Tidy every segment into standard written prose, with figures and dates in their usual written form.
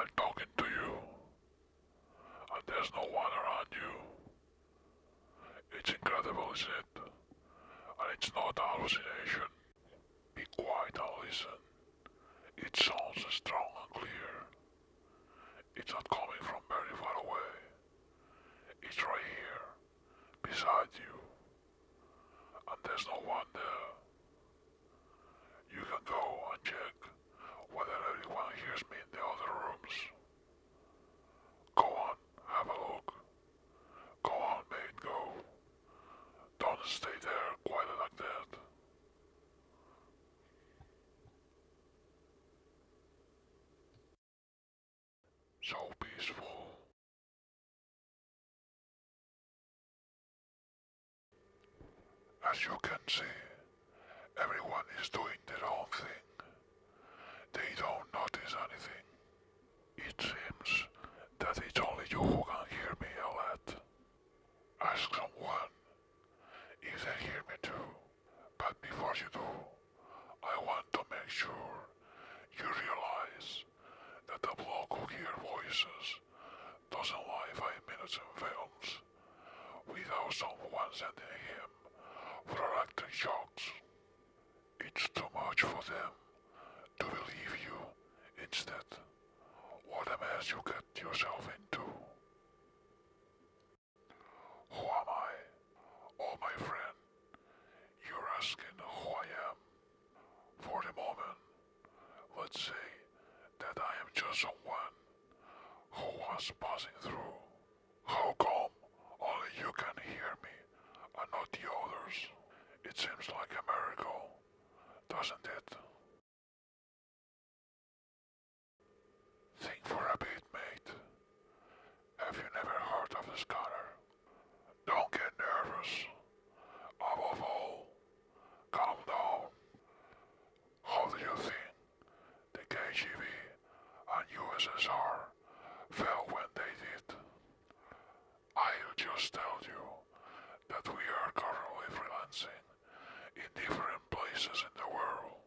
I'm talking to you, and there's no one around you. It's incredible, isn't it? And it's not a hallucination. Be quiet and listen. It sounds strong and clear. It's not coming from very far away. It's right here, beside you, and there's no one there. You can go and check whether everyone hears me in the other rooms. Go on, have a look. Go on, mate, go. Don't stay there quiet like that. So peaceful. As you can see, everyone is doing their own thing. They don't notice anything. It seems that it's only you who can hear me a lot. Ask someone if they hear me too. But before you do, I want to make sure you realize that the bloke who hears voices doesn't lie 5 minutes in films without someone sending him for electric shocks. It's too much for them to believe you. Instead, what a mess you get yourself into. Who am I? Oh, my friend, you're asking who I am. For the moment, let's say that I am just someone who was passing through. How come only you can hear me and not the others? It seems like a miracle, doesn't it? Think for a bit, mate. Have you never heard of the scanner? Don't get nervous. Above all, calm down. How do you think the KGB and USSR fell when they did? I'll just tell you that we are currently freelancing in different places in the world.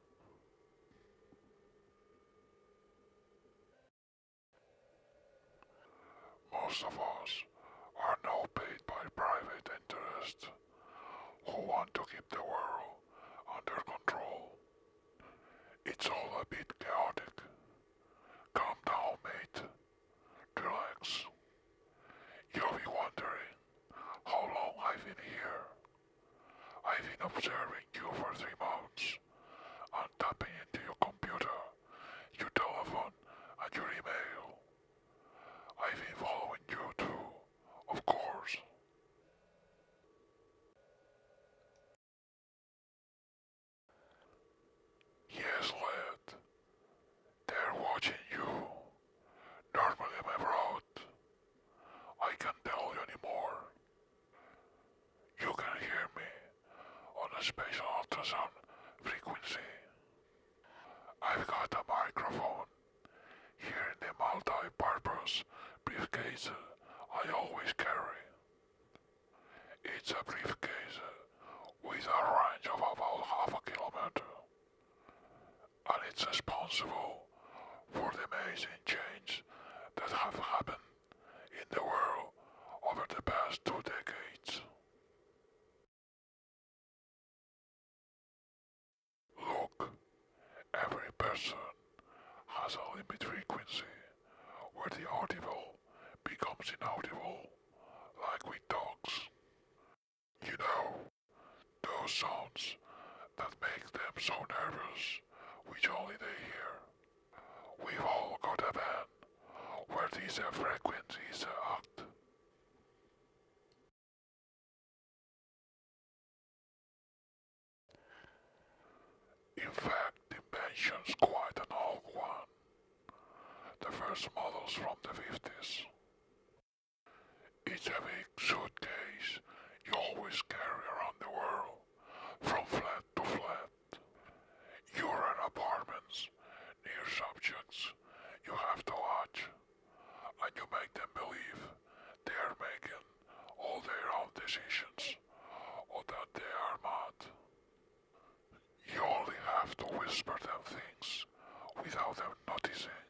Most of us are now paid by private interests who want to keep the world under control. It's all a bit chaotic. Calm down, mate. Relax. You'll be wondering how long I've been here. I've been observing you for 3 months and tapping into your computer, your telephone, and your email. I've been following you too, of course. Yes, lad. They're watching you. Normally I'm abroad. I can't tell you anymore. You can hear me on a special ultrasound frequency. I've got a microphone here in the multi-purpose briefcase I always carry. It's a briefcase with a range of about half a kilometer, and it's responsible for the amazing change that have happened in the world over the past 2 decades. Look, every person has a limit frequency where the audible becomes inaudible, like with dogs. You know, those sounds that make them so nervous, which only they hear. We've all got a band where these frequencies act. In fact, the invention's quite an old one. The first models from the 50s. It's a big suitcase you always carry around the world, from flat to flat. You rent apartments near subjects you have to watch, and you make them believe they are making all their own decisions, or that they are mad. You only have to whisper them things without them noticing.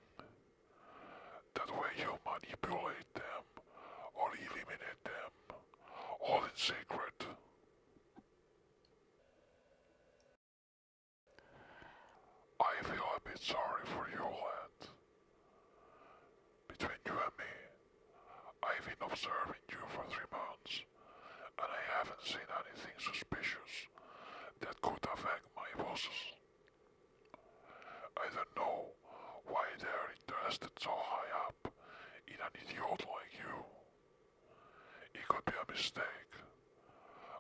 in secret. I feel a bit sorry for you, lad. Between you and me, I've been observing you for 3 months, and I haven't seen anything suspicious that could affect my bosses. I don't know why they're interested so high up in an idiot like you. It could be a mistake,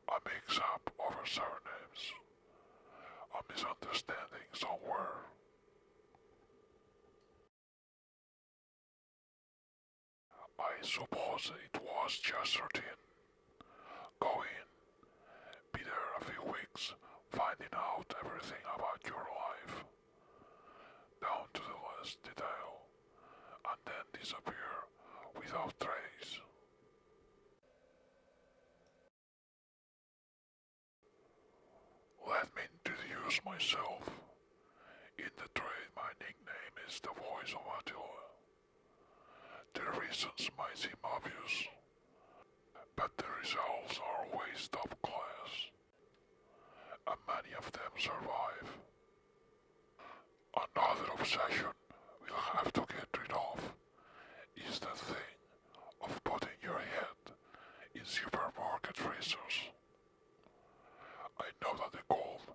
a mix-up over surnames, a misunderstanding somewhere. I suppose it was just routine. Go in, be there a few weeks, finding out everything about your life, down to the last detail, and then disappear without trace. Let me introduce myself. In the trade, my nickname is the voice of Attila. The reasons might seem obvious, but the results are always top class, and many of them survive. Another obsession we'll have to get rid of is the thing of putting your head in supermarket freezers. I know that the cold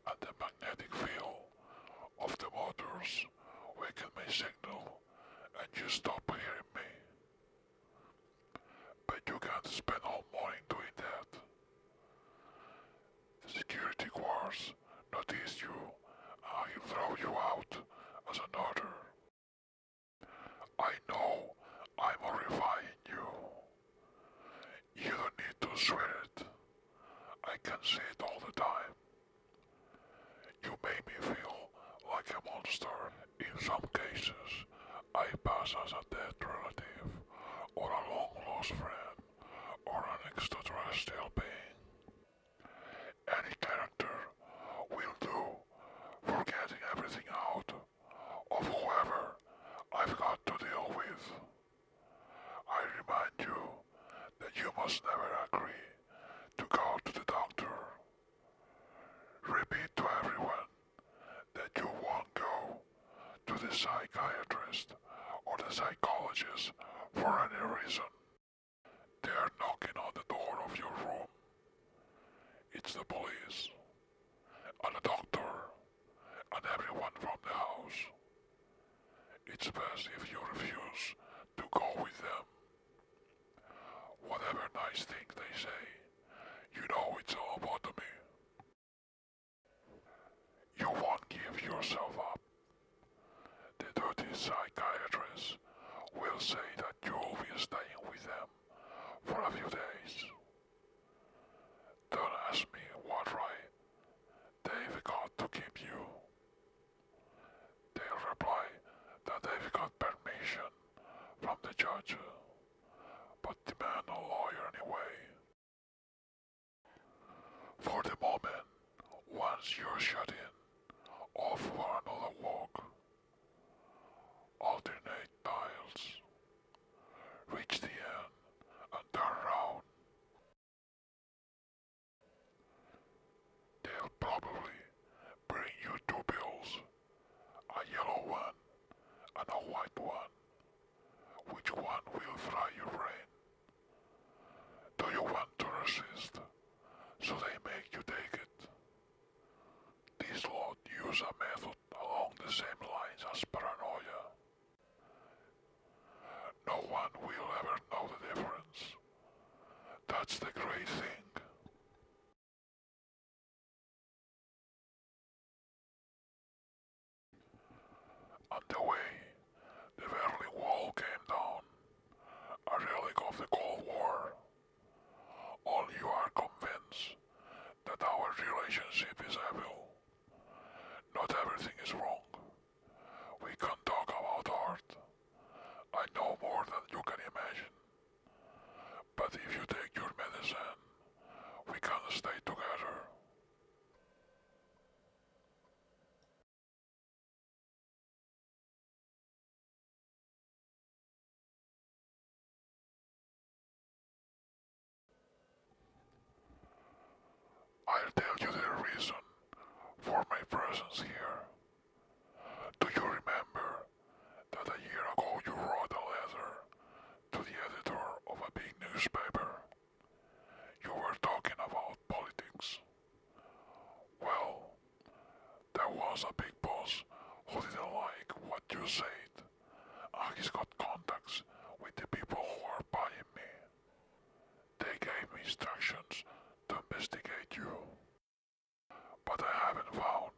and the magnetic field of the motors weaken my signal and you stop hearing me. But you can't spend all morning doing that. The security guards notice you and he'll throw you out as an order. I know I'm horrifying you. You don't need to swear it. I can see it all the time. You make me feel like a monster. In some cases, I pass as a dead relative, or a long-lost friend, or an extraterrestrial being. Any character will do for getting everything out of whoever I've got to deal with. I remind you that you must never agree to go to the doctor. Repeat to everyone that you won't go to the psychiatrist or the psychologist for any reason. They're knocking on the door of your room. It's the police, and the doctor, and everyone from the house. It's best if you refuse to go with them. Whatever nice things they say, you know it's all lobotomy. You won't give yourself up. The dirty psychiatrist will say that you'll be staying with them for a few days. Don't ask me what right they've got to keep you. They'll reply that they've got permission from the judge, but demand a lawyer anyway. For the moment, once you're shut in, off for another walk, alternate tiles, reach the end, and turn round. They'll probably bring you two bills, a yellow one and a white one. Which one will fry your brain? Do you want to resist, so they make you take it? This lot use a method along the same lines as paranoia. No one will ever know the difference. That's the great thing. On the way, the Berlin Wall came down, a relic of the Cold War. All you are convinced that our relationship is evil. Not everything is wrong. We can talk about art. I know more than you can imagine. But if you take your medicine, we can stay together. I'll tell you the reason for my presence here. Do you remember that a year ago you wrote a letter to the editor of a big newspaper? You were talking about politics. Well, there was a big boss who didn't like what you said, and he's got contacts with the people who are buying me. They gave me instructions to investigate you, but I haven't found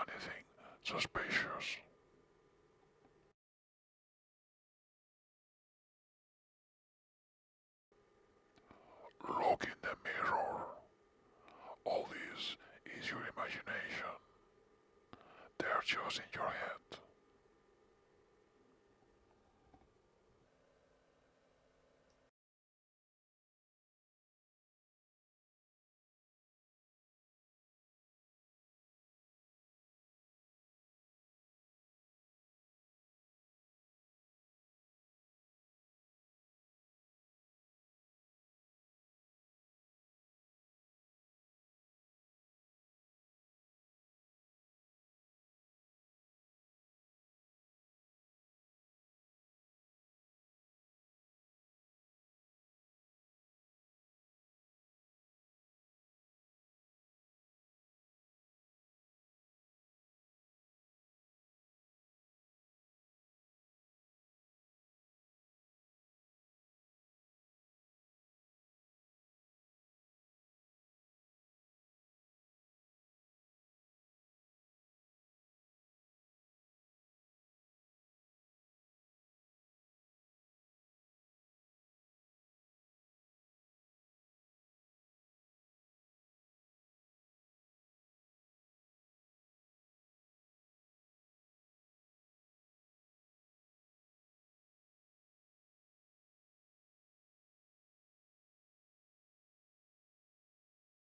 anything suspicious. Look in the mirror. All this is your imagination. They're just in your head.